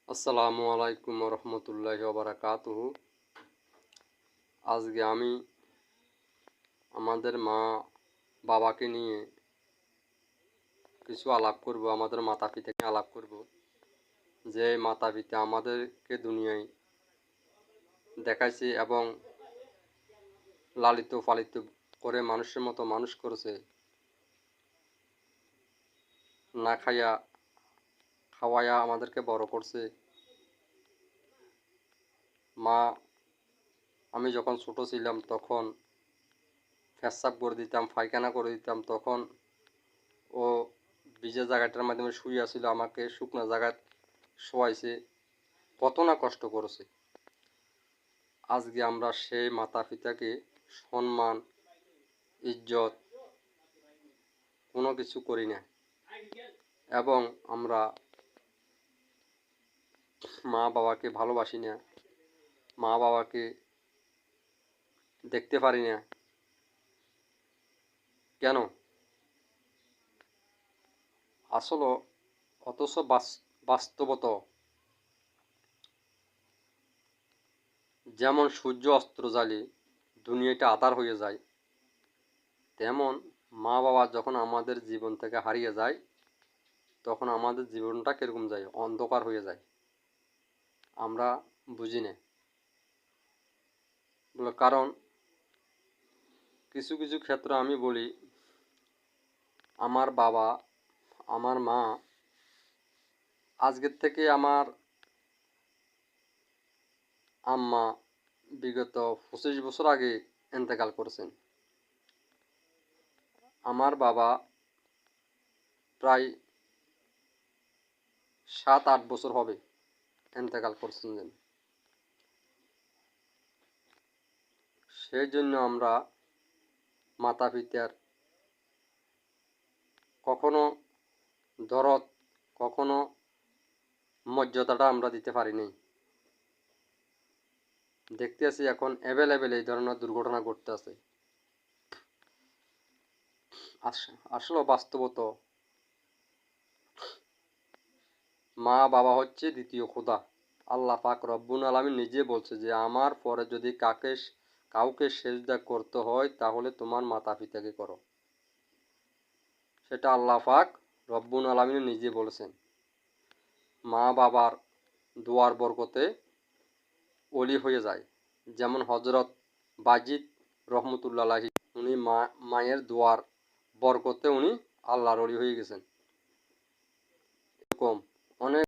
আসসালামু আলাইকুম রহমতুল্লাহি ওয়া বারাকাতুহু। আজকে আমি আমাদের মা বাবাকে নিয়ে কিছু আলাপ করব, আমাদের মাতা পিতাকে আলাপ করব। যে মাতা পিতা আমাদেরকে দুনিয়ায় দেখাইছে এবং লালিত পালিত করে মানুষের মতো মানুষ করেছে, না খাইয়া খাওয়াইয়া আমাদেরকে বড় করছে। মা, আমি যখন ছোট ছিলাম তখন পেচ্ছাপ করে দিতাম, পায়খানা করে দিতাম, তখন ও ভিজে জায়গাটার মাধ্যমে শুয়ে ছিল, আমাকে শুকনো জায়গায় শোয়াইছে, কত না কষ্ট করেছে। আজকে আমরা সেই মাতা পিতাকে সম্মান ইজ্জত কোনো কিছু করি না, এবং আমরা মা বাবাকে ভালোবাসি না, মা বাবাকে দেখতে পারি না। কেন? আসলে অথচ বাস্তবত যেমন সূর্য অস্ত জালে দুনিয়াটা আঁধার হয়ে যায়, তেমন মা বাবা যখন আমাদের জীবন থেকে হারিয়ে যায় তখন আমাদের জীবনটা কীরকম যায়, অন্ধকার হয়ে যায়। আমরা বুঝি না। কারণ কিছু কিছু ক্ষেত্রে আমি বলি, আমার বাবা, আমার মা আজকের থেকে আমার আম্মা বিগত 25 বছর আগে ইন্তেকাল করেছেন। আমার বাবা প্রায় 7-8 বছর হবে ইন্তেকাল করছেন। সেই জন্য আমরা মাতা পিতার কখনো দরদ, কখনো মর্যাদাটা আমরা দিতে পারিনি। দেখতে আছি এখন অ্যাভেলেবেল এই ধরনের দুর্ঘটনা ঘটতে আছে। আসলে বাস্তবত মা বাবা হচ্ছে দ্বিতীয় খোদা। আল্লাহ পাক রব্বুল আলামিন নিজে বলছে যে আমার পরে যদি কাউকে সেজদা করতে হয় তাহলে তোমার মাতা পিতাকে করো। সেটা আল্লাহ পাক রব্বুল আলামিন নিজে বলেছেন। মা বাবার দোয়ার বরকতে ওলি হয়ে যায়। যেমন হযরত বাজিদ রহমতুল্লাহি, উনি মায়ের দোয়ার বরকতে উনি আল্লাহর ওলি হয়ে গেছেন। এরকম অনেক